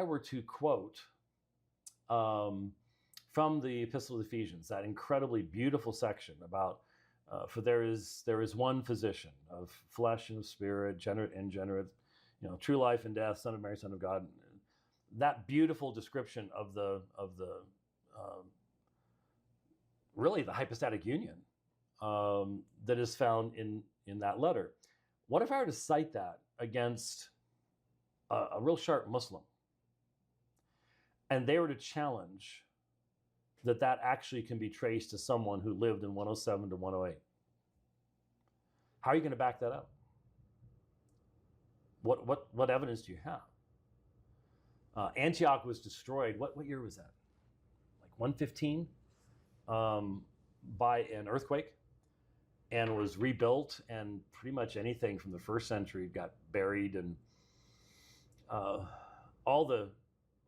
I were to quote from the Epistle of Ephesians, that incredibly beautiful section about, for there is one physician of flesh and of spirit, generate and ingenerate, true life and death, Son of Mary, Son of God. That beautiful description of the really the hypostatic union that is found in that letter. What if I were to cite that against a real sharp Muslim, and they were to challenge that actually can be traced to someone who lived in 107 to 108? How are you going to back that up? What evidence do you have? Antioch was destroyed. What year was that? Like 115 by an earthquake, and was rebuilt, and pretty much anything from the first century got buried, and all the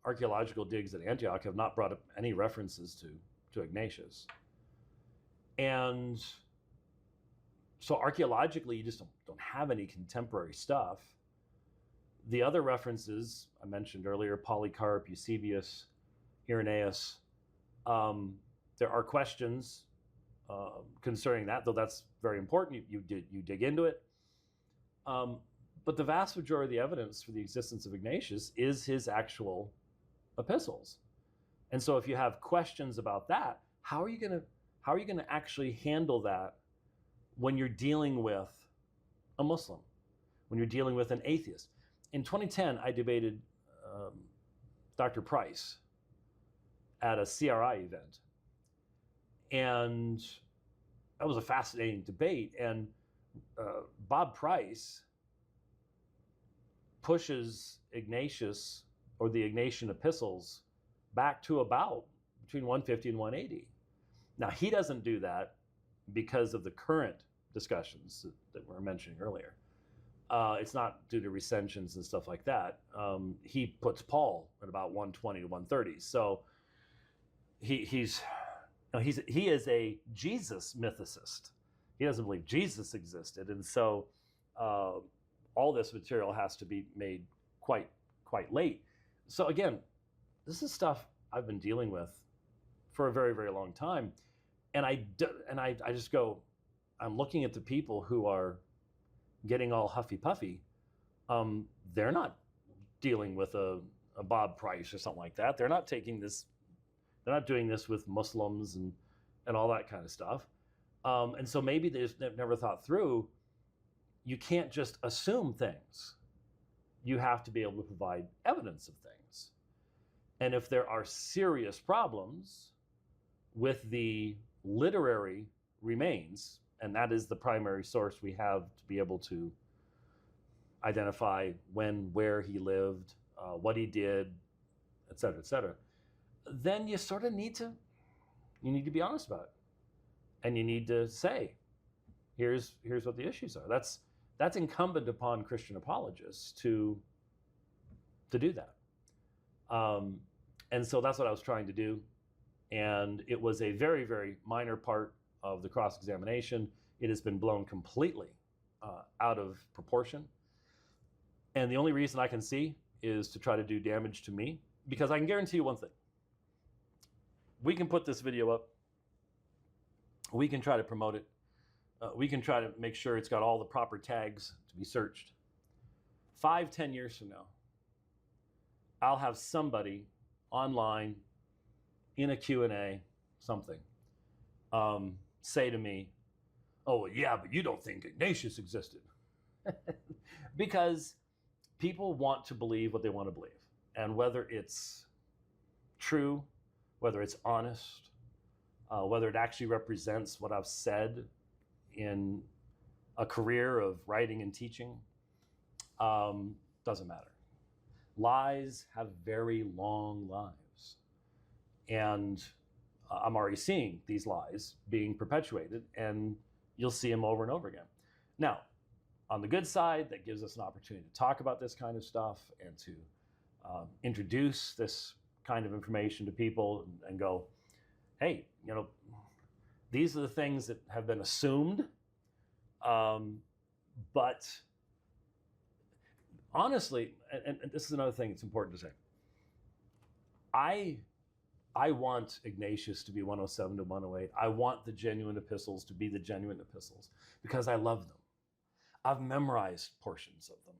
archaeological digs at Antioch have not brought up any references to Ignatius. And so archaeologically, you just don't have any contemporary stuff. The other references I mentioned earlier, Polycarp, Eusebius, Irenaeus, there are questions concerning that, though that's very important. You dig into it. But the vast majority of the evidence for the existence of Ignatius is his actual epistles. And so if you have questions about that, how are you going to actually handle that when you're dealing with a Muslim, when you're dealing with an atheist? In 2010, I debated Dr. Price at a CRI event. And that was a fascinating debate. And Bob Price pushes Ignatius, or the Ignatian epistles, back to about between 150 and 180. Now, he doesn't do that because of the current discussions that we were mentioning earlier. It's not due to recensions and stuff like that. He puts Paul at about 120 to 130. So he is a Jesus mythicist. He doesn't believe Jesus existed, and so all this material has to be made quite late. So again, this is stuff I've been dealing with for a very, very long time, and I just go, I'm looking at the people who are getting all huffy puffy. They're not dealing with a Bob Price or something like that. They're not taking this. They're not doing this with Muslims and all that kind of stuff. And so maybe they've never thought through, you can't just assume things. You have to be able to provide evidence of things. And if there are serious problems with the literary remains, and that is the primary source we have to be able to identify when, where he lived, what he did, et cetera, then you sort of need to be honest about it. And you need to say, here's what the issues are. That's incumbent upon Christian apologists to do that. And so that's what I was trying to do. And it was a very, very minor part of the cross-examination. It has been blown completely out of proportion. And the only reason I can see is to try to do damage to me, because I can guarantee you one thing. We can put this video up. We can try to promote it. We can try to make sure it's got all the proper tags to be searched. 5-10 years from now, I'll have somebody online in a Q&A, something, say to me, oh, yeah, but you don't think Ignatius existed. Because people want to believe what they want to believe. And whether it's true, whether it's honest, whether it actually represents what I've said in a career of writing and teaching, doesn't matter. Lies have very long lives. And I'm already seeing these lies being perpetuated, and you'll see them over and over again. Now, on the good side, that gives us an opportunity to talk about this kind of stuff and to introduce this kind of information to people and go, hey, these are the things that have been assumed. But honestly, and this is another thing that's important to say, I want Ignatius to be 107 to 108. I want the genuine epistles to be the genuine epistles because I love them. I've memorized portions of them.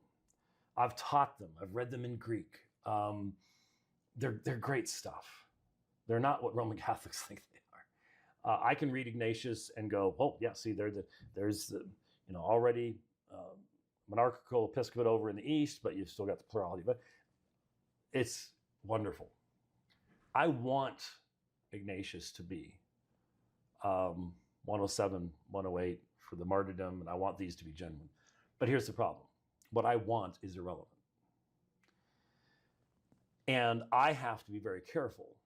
I've taught them. I've read them in Greek. They're great stuff. They're not what Roman Catholics think they are. I can read Ignatius and go, oh yeah, see, there's the already monarchical episcopate over in the East, but you've still got the plurality. But it's wonderful. I want Ignatius to be 107, 108 for the martyrdom, and I want these to be genuine. But here's the problem. What I want is irrelevant. And I have to be very careful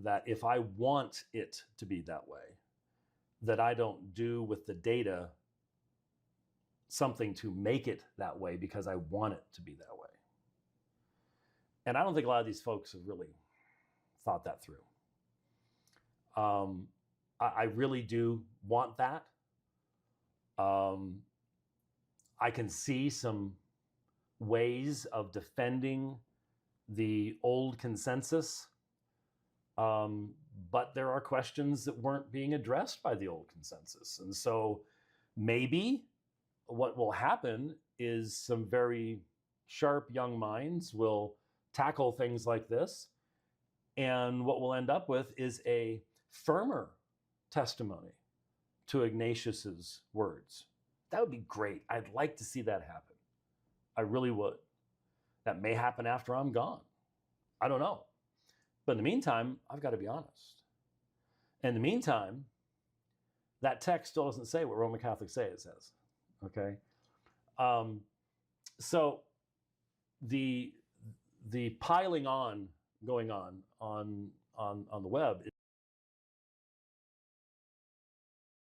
that if I want it to be that way, that I don't do with the data something to make it that way because I want it to be that way. And I don't think a lot of these folks have really thought that through. I really do want that. I can see some ways of defending the old consensus, but there are questions that weren't being addressed by the old consensus. And so maybe what will happen is some very sharp young minds will tackle things like this, and what we'll end up with is a firmer testimony to Ignatius's words. That would be great. I'd like to see that happen. I really would. That may happen after I'm gone. I don't know. But in the meantime, I've got to be honest. In the meantime, that text still doesn't say what Roman Catholics say it says. Okay? So the piling on going on the web